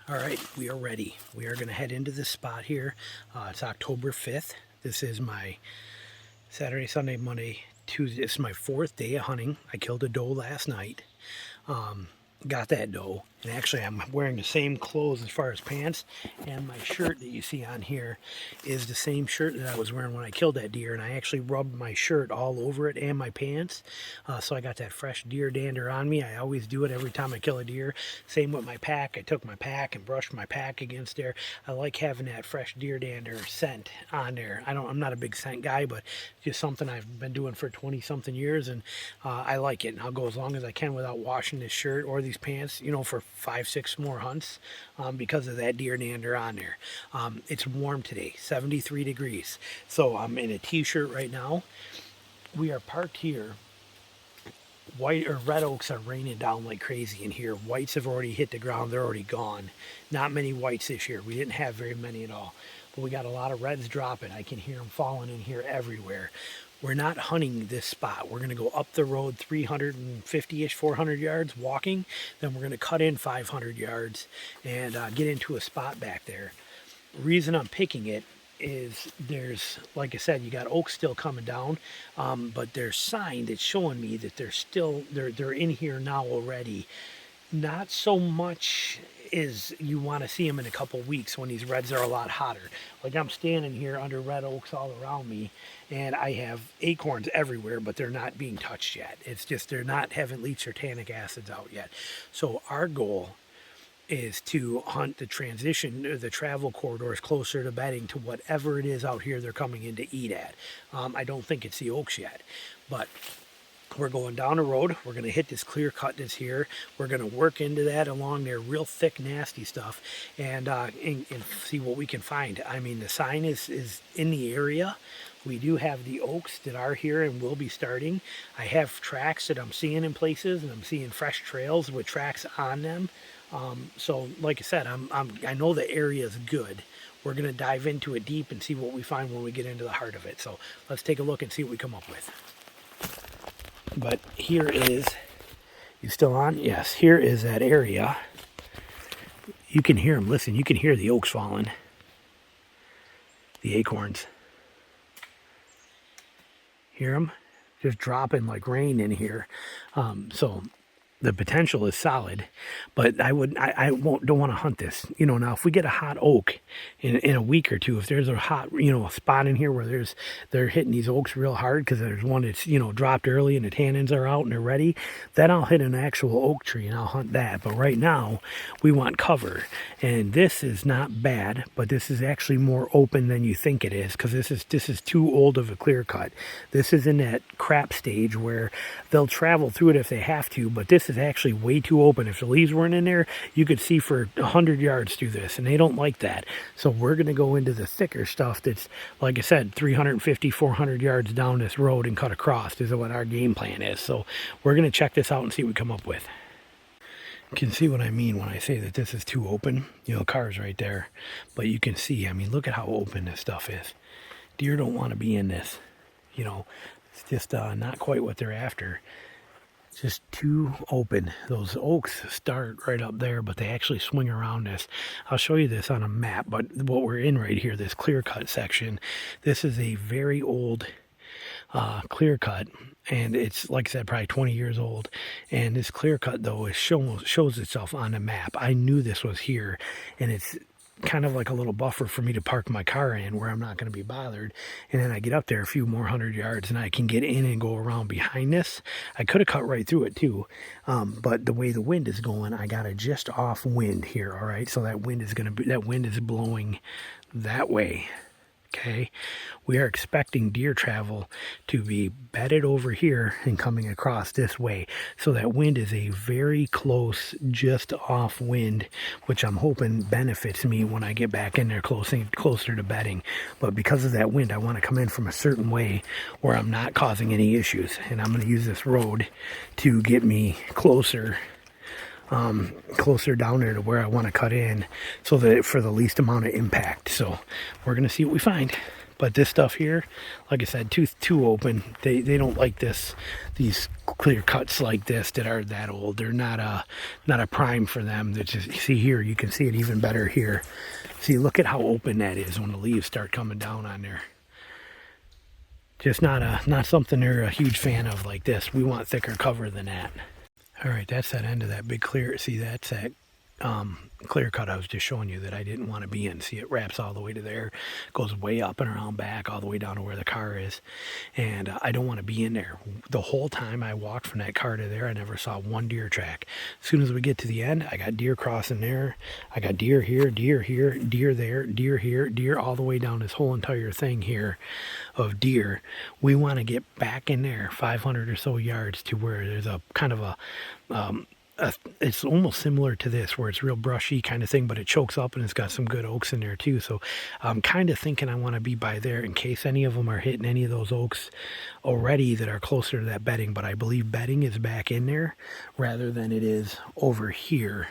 All right, we are ready. We are going to head into this spot here. It's October 5th. This is my Saturday, Sunday, Monday, Tuesday. It's my 4th day of hunting. I killed a doe last night. Got that doe, and actually I'm wearing the same clothes as far as pants, and my shirt that you see on here is the same shirt that I was wearing when I killed that deer, and I actually rubbed my shirt all over it and my pants, so I got that fresh deer dander on me. I always do it every time I kill a deer. Same with my pack. I took my pack and brushed my pack against there. I like having that fresh deer dander scent on there. I'm not a big scent guy, but just something I've been doing for 20 something years, and I like it, and I'll go as long as I can without washing this shirt or these pants, you know, for 5-6 more hunts, because of that deer dander on there. It's warm today, 73 degrees, so I'm in a t-shirt right now. We are parked here. White or red oaks are raining down like crazy in here. Whites have already hit the ground. They're already gone. Not many whites this year. We didn't have very many at all, but we got a lot of reds dropping. I can hear them falling in here everywhere. We're not hunting this spot. We're going to go up the road 350-ish, 400 yards walking. Then we're going to cut in 500 yards and get into a spot back there. The reason I'm picking it is there's, like I said, you got oaks still coming down, but there's sign that's showing me that they're in here now already. Not so much is you want to see them in a couple weeks when these reds are a lot hotter. Like I'm standing here under red oaks all around me, and I have acorns everywhere, but they're not being touched yet. It's just haven't leached their tannic acids out yet. So our goal is to hunt the transition or the travel corridors closer to bedding to whatever it is out here they're coming in to eat at. I don't think it's the oaks yet, but we're going down the road. We're going to hit this clear cut that's here. We're going to work into that along there, real thick, nasty stuff, and see what we can find. I mean, the sign is in the area. We do have the oaks that are here and will be starting. I have tracks that I'm seeing in places, and I'm seeing fresh trails with tracks on them. So, like I said, I know the area is good. We're going to dive into it deep and see what we find when we get into the heart of it. So let's take a look and see what we come up with. But here is, you still on? Yes, here is that area. You can hear them. Listen, you can hear the oaks falling. The acorns. Hear them? Just dropping like rain in here. So the potential is solid, but I don't want to hunt this. You know, now if we get a hot oak in a week or two, if there's a hot, you know, a spot in here where they're hitting these oaks real hard because there's one that's, you know, dropped early and the tannins are out and they're ready, then I'll hit an actual oak tree and I'll hunt that. But right now we want cover, and this is not bad, but this is actually more open than you think it is, because this is too old of a clear cut. This is in that crap stage where they'll travel through it if they have to, but this is actually way too open. If the leaves weren't in there, you could see for 100 yards through this, and they don't like that. So we're going to go into the thicker stuff that's, like I said, 350, 400 yards down this road and cut across is what our game plan is. So we're going to check this out and see what we come up with. You can see what I mean when I say that this is too open. You know, car's right there, but you can see, I mean, look at how open this stuff is. Deer don't want to be in this. You know, it's just not quite what they're after. It's just too open. Those oaks start right up there, but they actually swing around this. I'll show you this on a map, but what we're in right here, this clear cut section, this is a very old clear cut, and it's, like I said, probably 20 years old. And this clear cut, though, shows itself on the map. I knew this was here, and it's kind of like a little buffer for me to park my car in where I'm not going to be bothered. And then I get up there a few more 100 yards and I can get in and go around behind this. I could have cut right through it too, but the way the wind is going, I got a just off wind here. All right, so that wind is blowing that way. Okay, we are expecting deer travel to be bedded over here and coming across this way. So that wind is a very close, just off wind, which I'm hoping benefits me when I get back in there closer to bedding. But because of that wind, I want to come in from a certain way where I'm not causing any issues. And I'm going to use this road to get me closer down there to where I want to cut in, so that for the least amount of impact. So we're going to see what we find. But this stuff here, like I said, too open. They don't like this, these clear cuts like this that are that old. They're not a prime for them. That's just, see here, you can see it even better here. See, look at how open that is when the leaves start coming down on there. Just not something they're a huge fan of like this. We want thicker cover than that. All right, that's that end of that big clear. See, that's that clear cut I was just showing you that I didn't want to be in. See, it wraps all the way to there, goes way up and around back, all the way down to where the car is. And I don't want to be in there. The whole time I walked from that car to there, I never saw one deer track. As soon as we get to the end, I got deer crossing there. I got deer here, deer there, deer here, deer all the way down this whole entire thing here of deer. We want to get back in there 500 or so yards to where there's a kind of a it's almost similar to this where it's real brushy kind of thing, but it chokes up and it's got some good oaks in there too. So I'm kind of thinking I want to be by there in case any of them are hitting any of those oaks already that are closer to that bedding. But I believe bedding is back in there rather than it is over here.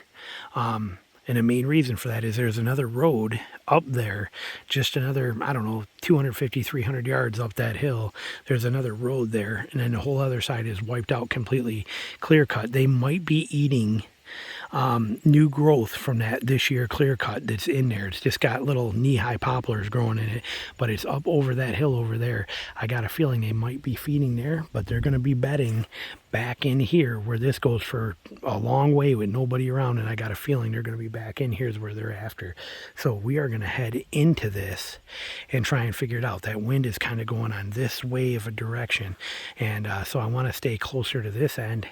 And the main reason for that is there's another road up there, just another, I don't know, 250, 300 yards up that hill. There's another road there, and then the whole other side is wiped out completely, clear cut. They might be eating new growth from that this year clear cut that's in there. It's just got little knee-high poplars growing in it, but it's up over that hill over there. I got a feeling they might be feeding there, but they're going to be bedding back in here where this goes for a long way with nobody around, and I got a feeling they're going to be back in here's where they're after. So we are going to head into this and try and figure it out. That wind is kind of going on this way of a direction, and so I want to stay closer to this end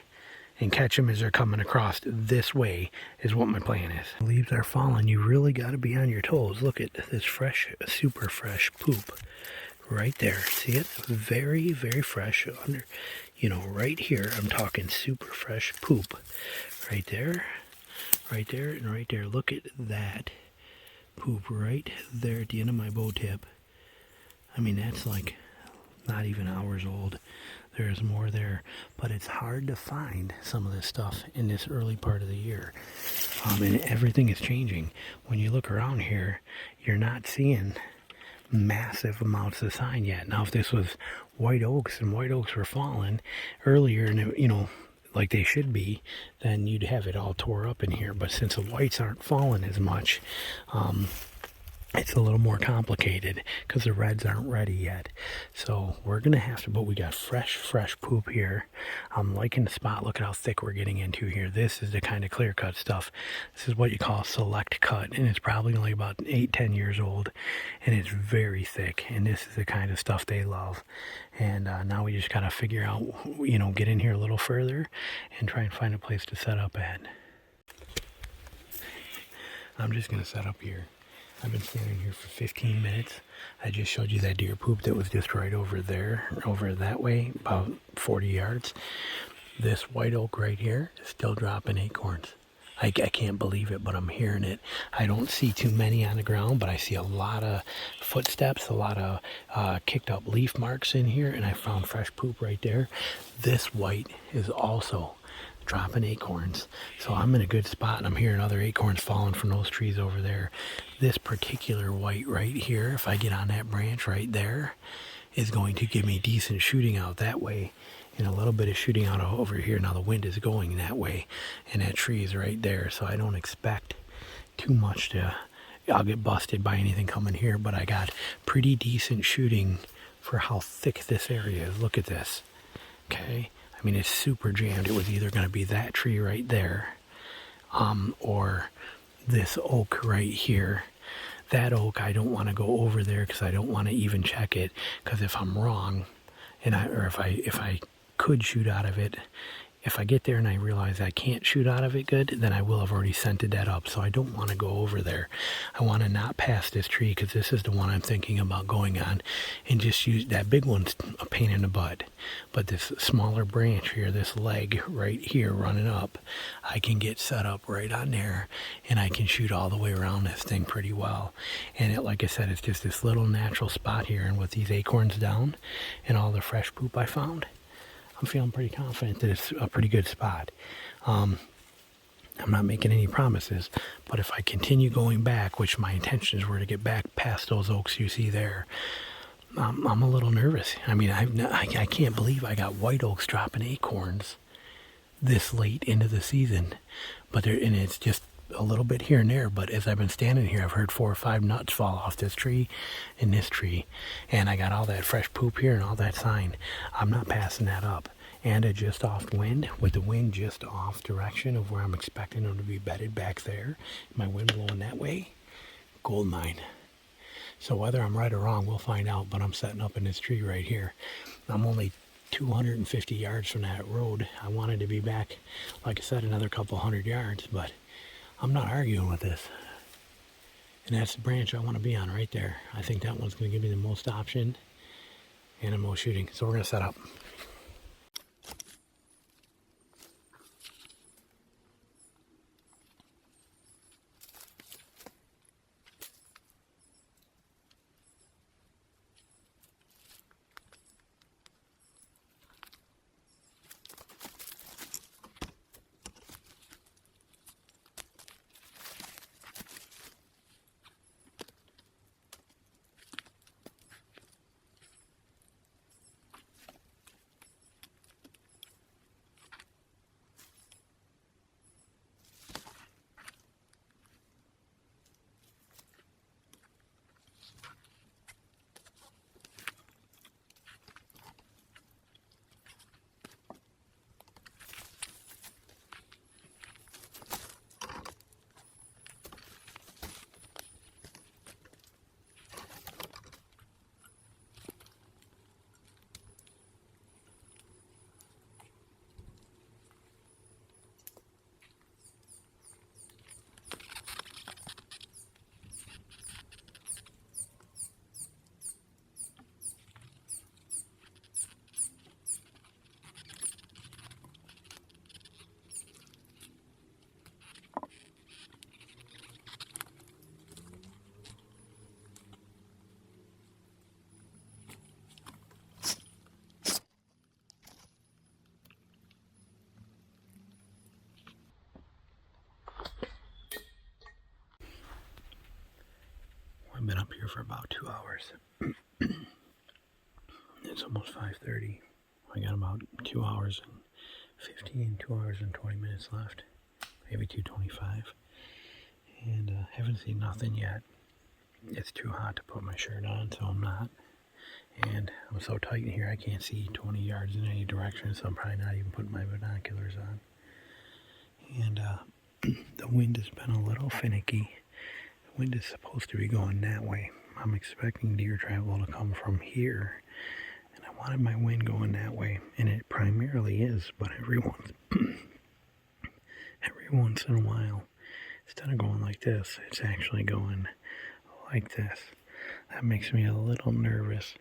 and catch them as they're coming across this way is what my plan is. The leaves are falling. You really got to be on your toes. Look at this fresh, super fresh poop right there. See it? Very, very fresh. Under, you know, right here, I'm talking super fresh poop. Right there, and right there. Look at that poop right there at the end of my bow tip. I mean, that's like not even hours old. There's more there, but it's hard to find some of this stuff in this early part of the year. And everything is changing. When you look around here, you're not seeing massive amounts of sign yet. Now, if this was white oaks and white oaks were falling earlier, and you know, like they should be, then you'd have it all tore up in here. But since the whites aren't falling as much, it's a little more complicated because the reds aren't ready yet. So we're going to have to, but we got fresh poop here. I'm liking the spot. Look at how thick we're getting into here. This is the kind of clear cut stuff. This is what you call select cut, and it's probably only about 8-10 years old, and it's very thick, and this is the kind of stuff they love. And now we just got to figure out, you know, get in here a little further and try and find a place to set up at. I'm just going to set up here. I've been standing here for 15 minutes. I just showed you that deer poop that was just right over there, over that way, about 40 yards. This white oak right here is still dropping acorns. I can't believe it, but I'm hearing it. I don't see too many on the ground, but I see a lot of footsteps, a lot of kicked up leaf marks in here, and I found fresh poop right there. This white is also dropping acorns, so I'm in a good spot, and I'm hearing other acorns falling from those trees over there. This particular white right here, if I get on that branch right there, is going to give me decent shooting out that way and a little bit of shooting out over here. Now the wind is going that way and that tree is right there, so I don't expect too much I'll get busted by anything coming here, but I got pretty decent shooting for how thick this area is. Look at this. Okay, I mean, it's super jammed. It was either going to be that tree right there, or this oak right here. That oak, I don't want to go over there because I don't want to even check it, because if I'm wrong, and if I could shoot out of it, if I get there and I realize I can't shoot out of it good, then I will have already scented that up. So I don't want to go over there. I want to not pass this tree, because this is the one I'm thinking about going on, and just use that big one's a pain in the butt. But this smaller branch here, this leg right here running up, I can get set up right on there, and I can shoot all the way around this thing pretty well. And it, like I said, it's just this little natural spot here, and with these acorns down and all the fresh poop I found, I'm feeling pretty confident that it's a pretty good spot. I'm not making any promises, but if I continue going back, which my intentions were to get back past those oaks you see there, I'm a little nervous. I mean, I can't believe I got white oaks dropping acorns this late into the season, and it's just a little bit here and there. But as I've been standing here, I've heard 4 or 5 nuts fall off this tree and this tree, and I got all that fresh poop here and all that sign. I'm not passing that up. And a just off wind, with the wind just off direction of where I'm expecting them to be bedded back there. My wind blowing that way, gold mine. So whether I'm right or wrong, we'll find out, but I'm setting up in this tree right here. I'm only 250 yards from that road. I wanted to be back, like I said, another couple 100 yards, but I'm not arguing with this. And that's the branch I want to be on right there. I think that one's going to give me the most option and the most shooting. So we're going to set up. I've been up here for about 2 hours. It's almost 5:30. I got about 2 hours and 2 hours and 20 minutes left. Maybe 2:25. And haven't seen nothing yet. It's too hot to put my shirt on, so I'm not. And I'm so tight in here I can't see 20 yards in any direction, so I'm probably not even putting my binoculars on. And the wind has been a little finicky. The wind is supposed to be going that way. I'm expecting deer travel to come from here, and I wanted my wind going that way, and it primarily is, but every once in a while, instead of going like this, it's actually going like this. That makes me a little nervous.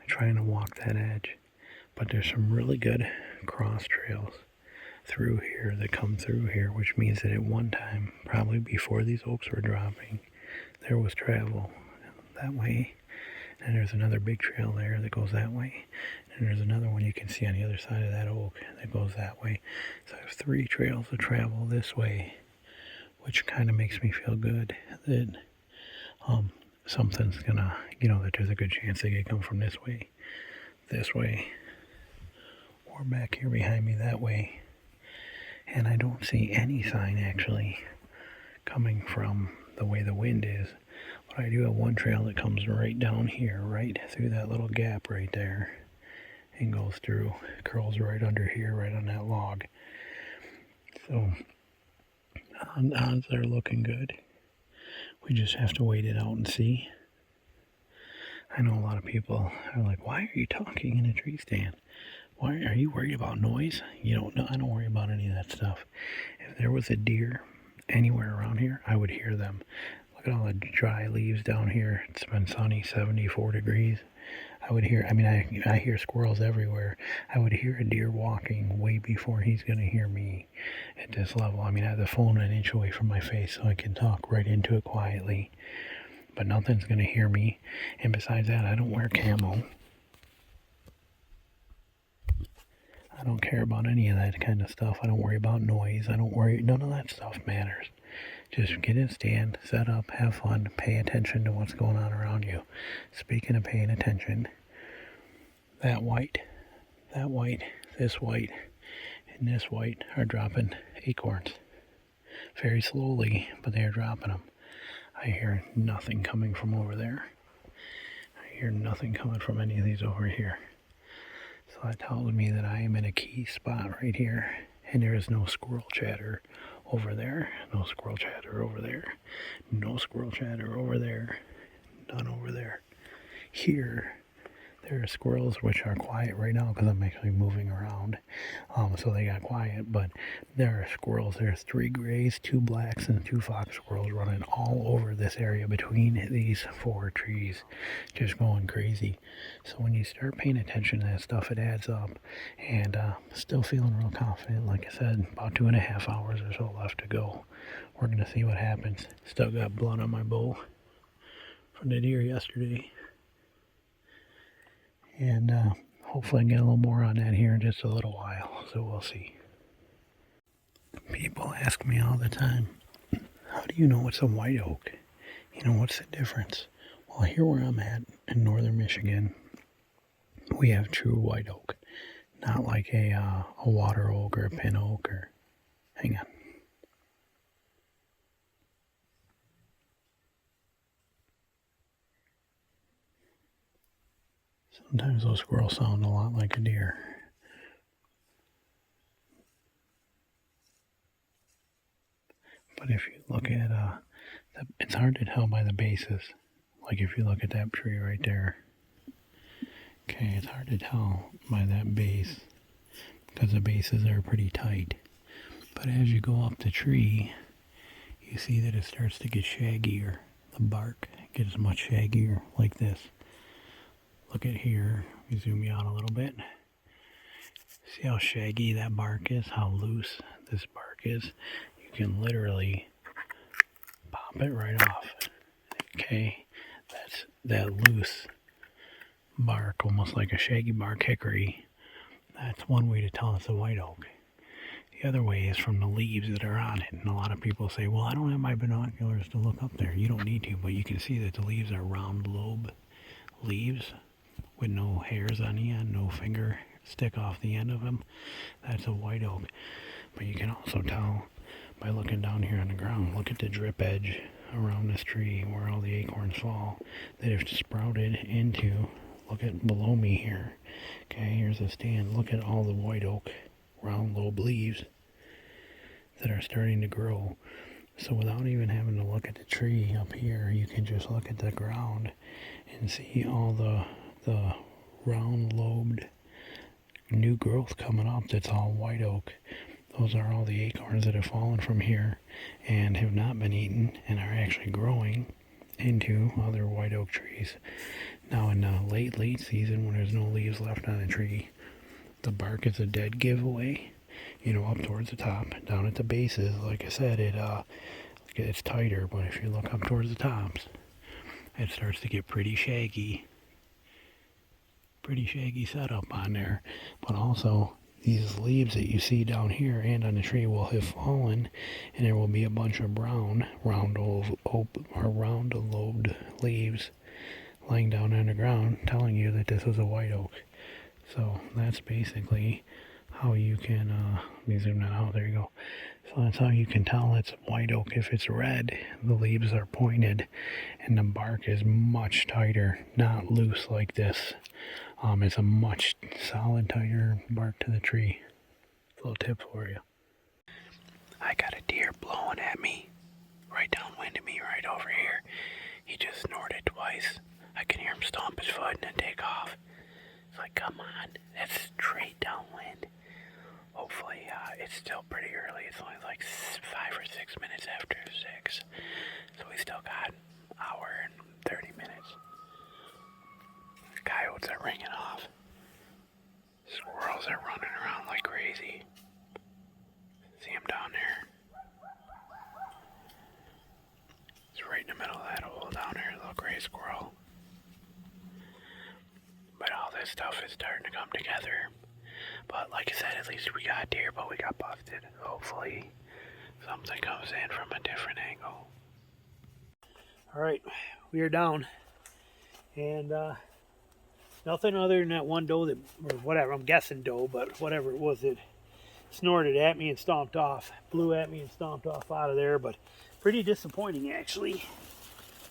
Trying to walk that edge, but there's some really good cross trails through here that come through here, which means that at one time, probably before these oaks were dropping, there was travel that way. And there's another big trail there that goes that way. And there's another one you can see on the other side of that oak that goes that way. So I have 3 trails of travel this way, which kind of makes me feel good that something's gonna, that there's a good chance they could come from this way, or back here behind me that way. And I don't see any sign actually coming from the way the wind is. But I do have one trail that comes right down here, right through that little gap right there, and goes through, curls right under here, right on that log. So odds are looking good. We just have to wait it out and see. I know a lot of people are like, why are you talking in a tree stand? Why are you worried about noise? No, I don't worry about any of that stuff. If there was a deer anywhere around here, I would hear them. Look at all the dry leaves down here. It's been sunny, 74 degrees. I would hear, I hear squirrels everywhere. I would hear a deer walking way before he's going to hear me at this level. I have the phone an inch away from my face so I can talk right into it quietly. But nothing's going to hear me. And besides that, I don't wear camo. I don't care about any of that kind of stuff. I don't worry about noise. None of that stuff matters. Just get in, stand, set up, have fun, pay attention to what's going on around you. Speaking of paying attention, that white, this white, and this white are dropping acorns. Very slowly, but they are dropping them. I hear nothing coming from over there. I hear nothing coming from any of these over here. So that tells me that I am in a key spot right here, and there is no squirrel chatter over there, no squirrel chatter over there, no squirrel chatter over there, none over there. Here, there are squirrels which are quiet right now because I'm actually moving around, so they got quiet, but there are squirrels. There's 3 grays, 2 blacks, and 2 fox squirrels running all over this area between these 4 trees, just going crazy. So when you start paying attention to that stuff, it adds up, and still feeling real confident. Like I said, about 2.5 hours or so left to go. We're going to see what happens. Still got blood on my bow from the deer yesterday. And hopefully I can get a little more on that here in just a little while, so we'll see. People ask me all the time, how do you know it's a white oak? You know, what's the difference? Well, here where I'm at in northern Michigan, we have true white oak, not like a water oak or a pin oak or, hang on. Sometimes those squirrels sound a lot like a deer. But if you look at, it's hard to tell by the bases. Like if you look at that tree right there. Okay, it's hard to tell by that base because the bases are pretty tight. But as you go up the tree, you see that it starts to get shaggier. The bark gets much shaggier like this. Look at here, we zoom you out a little bit. See how shaggy that bark is, how loose this bark is? You can literally pop it right off. Okay, that's that loose bark, almost like a shaggy bark hickory. That's one way to tell it's a white oak. The other way is from the leaves that are on it. And a lot of people say, well, I don't have my binoculars to look up there. You don't need to, but you can see that the leaves are round lobe leaves with no hairs on the end, no finger stick off the end of them. That's a white oak. But you can also tell by looking down here on the ground. Look at the drip edge around this tree where all the acorns fall that have sprouted into. Look at below me here. Okay, here's a stand. Look at all the white oak round lobe leaves that are starting to grow. So without even having to look at the tree up here, you can just look at the ground and see all the round-lobed new growth coming up that's all white oak. Those are all the acorns that have fallen from here and have not been eaten and are actually growing into other white oak trees. Now in the late season, when there's no leaves left on the tree, the bark is a dead giveaway. You know, up towards the top, down at the bases, like I said, it's tighter, but if you look up towards the tops, it starts to get pretty shaggy setup on there. But also, these leaves that you see down here and on the tree will have fallen, and there will be a bunch of brown, round-lobed leaves laying down on the ground, telling you that this is a white oak. So that's basically how you can, let me zoom that out, there you go. So that's how you can tell it's white oak. If it's red, the leaves are pointed and the bark is much tighter, not loose like this. It's a much solid, tighter bark to the tree. A little tip for you. I got a deer blowing at me, right downwind of me, right over here. He just snorted twice. I can hear him stomp his foot and then take off. It's like, come on, that's straight downwind. Hopefully, it's still pretty early. It's only like 5 or 6 minutes after 6. So we still got an hour and 30 minutes. Coyotes are ringing off. Squirrels are running around like crazy. See them down there? It's right in the middle of that hole down there, little gray squirrel. But all this stuff is starting to come together. But like I said, at least we got deer, but we got busted. Hopefully something comes in from a different angle. All right, we are down, and nothing other than that one doe that, or whatever, I'm guessing doe, but whatever it was, it snorted at me and stomped off, blew at me and stomped off out of there. But pretty disappointing, actually.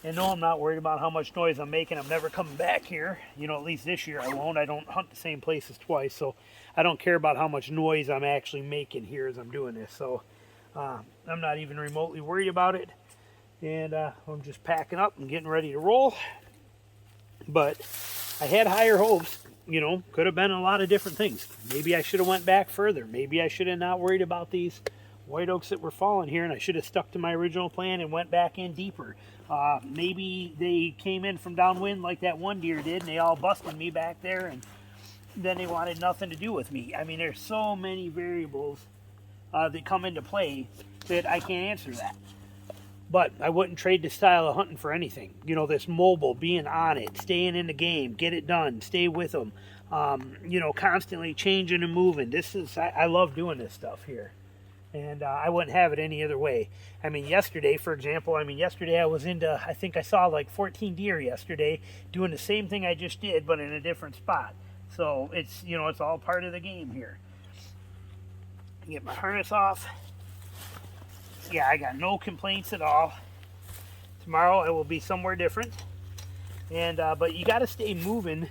And no, I'm not worried about how much noise I'm making. I'm never coming back here. You know, at least this year I won't. I don't hunt the same places twice, so I don't care about how much noise I'm actually making here as I'm doing this. So I'm not even remotely worried about it. And I'm just packing up and getting ready to roll. But I had higher hopes. You know, could have been a lot of different things. Maybe I should have went back further. Maybe I should have not worried about these white oaks that were falling here, and I should have stuck to my original plan and went back in deeper. Maybe they came in from downwind like that one deer did, and they all busted me back there, and then they wanted nothing to do with me. I mean, there's so many variables that come into play that I can't answer that. But I wouldn't trade this style of hunting for anything. You know, this mobile, being on it, staying in the game, get it done, stay with them. You know, constantly changing and moving. This is, I love doing this stuff here. And I wouldn't have it any other way. I mean, yesterday, for example, yesterday I was into, I think I saw like 14 deer yesterday doing the same thing I just did, but in a different spot. So it's, you know, it's all part of the game here. Get my harness off. Yeah, I got no complaints at all. Tomorrow I will be somewhere different. And but you got to stay moving.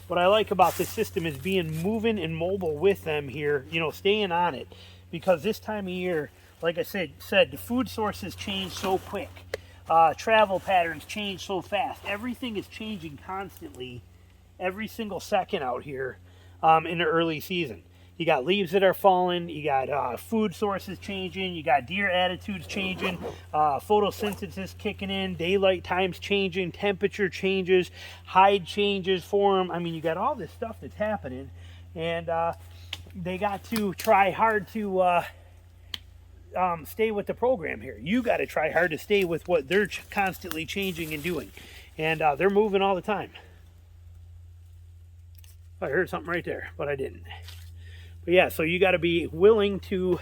What I like about this system is being moving and mobile with them here, you know, staying on it. Because this time of year, like I said, the food sources change so quick. Travel patterns change so fast. Everything is changing constantly, every single second out here in the early season. You got leaves that are falling, you got food sources changing, you got deer attitudes changing, photosynthesis kicking in, daylight times changing, temperature changes, hide changes for them. I mean, you got all this stuff that's happening, and they got to try hard to stay with the program here. You got to try hard to stay with what they're constantly changing and doing, and they're moving all the time. I heard something right there, but I didn't. But yeah, so you got to be willing to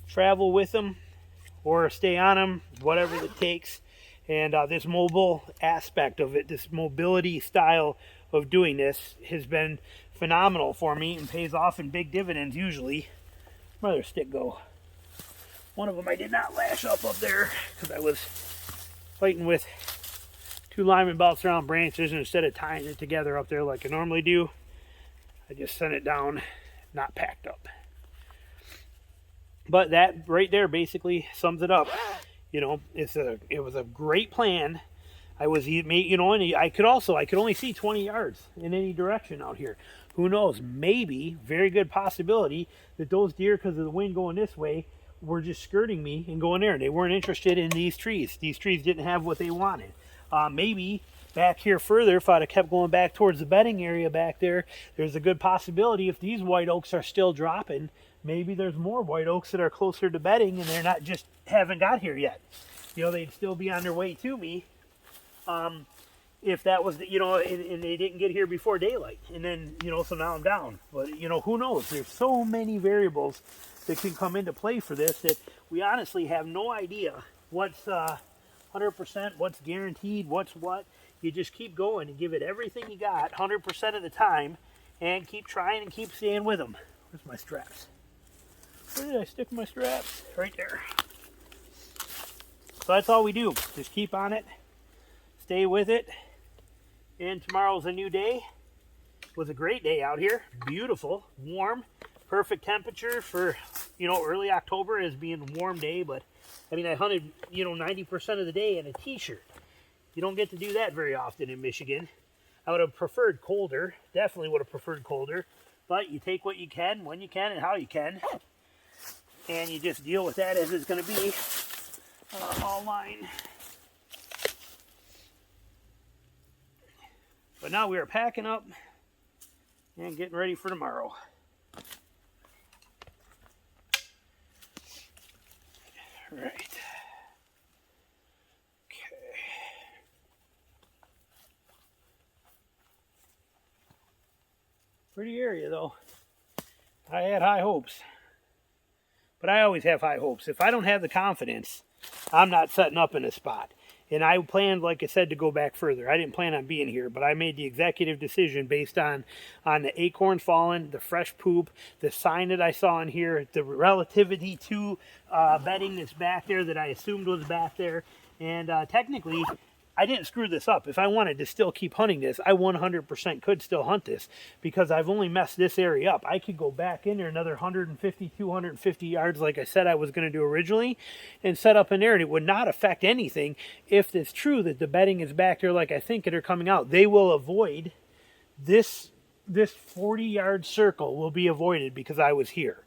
travel with them or stay on them, whatever it takes. And this mobile aspect of it, this mobility style of doing this has been phenomenal for me and pays off in big dividends usually. Where'd their stick go? One of them I did not lash up there because I was fighting with two lineman belts around branches, and instead of tying it together up there like I normally do, I just sent it down, not packed up. But that right there basically sums it up. You know, it was a great plan. I was, you know, and I could only see 20 yards in any direction out here. Who knows? Maybe, very good possibility that those deer, because of the wind going this way, were just skirting me and going there. And they weren't interested in these trees. These trees didn't have what they wanted. Maybe back here further, if I'd have kept going back towards the bedding area back there, there's a good possibility if these white oaks are still dropping, maybe there's more white oaks that are closer to bedding and they're not, just haven't got here yet. You know, they'd still be on their way to me. If that was, you know, and they didn't get here before daylight. And then, you know, so now I'm down. But, you know, who knows? There's so many variables that can come into play for this that we honestly have no idea what's 100%, what's guaranteed, what's what. You just keep going and give it everything you got 100% of the time and keep trying and keep staying with them. Where's my straps? Where did I stick my straps? Right there. So that's all we do. Just keep on it. Stay with it. And tomorrow's a new day. It was a great day out here. Beautiful, warm, perfect temperature for, you know, early October as being a warm day. But, I mean, I hunted, you know, 90% of the day in a t-shirt. You don't get to do that very often in Michigan. I would have preferred colder. Definitely would have preferred colder. But you take what you can, when you can, and how you can. And you just deal with that as it's going to be all line. But now we are packing up and getting ready for tomorrow. All right. Pretty area though. I had high hopes. But I always have high hopes. If I don't have the confidence, I'm not setting up in a spot. And I planned, like I said, to go back further. I didn't plan on being here, but I made the executive decision based on the acorns falling, the fresh poop, the sign that I saw in here, the relativity to bedding that's back there that I assumed was back there. And technically, I didn't screw this up. If I wanted to still keep hunting this, I 100% could still hunt this because I've only messed this area up. I could go back in there another 150, 250 yards like I said I was going to do originally and set up an area. It would not affect anything if it's true that the bedding is back there like I think it are coming out. They will avoid this 40-yard circle will be avoided because I was here.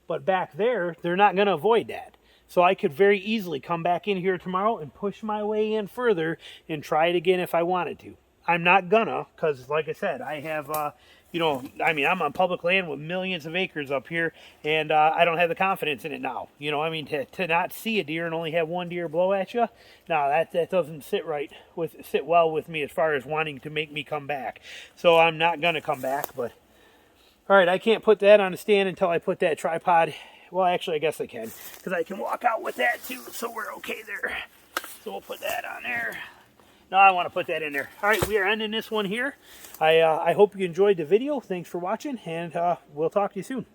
But back there, they're not going to avoid that. So I could very easily come back in here tomorrow and push my way in further and try it again if I wanted to. I'm not gonna, because like I said, I have, you know, I mean, I'm on public land with millions of acres up here, and I don't have the confidence in it now. You know, I mean, to not see a deer and only have one deer blow at you, no, that doesn't sit well with me as far as wanting to make me come back. So I'm not gonna come back, but all right, I can't put that on a stand until I put that tripod. Well, actually, I guess I can, because I can walk out with that too, so we're okay there. So we'll put that on there. No, I want to put that in there. All right, we are ending this one here. I hope you enjoyed the video. Thanks for watching, and we'll talk to you soon.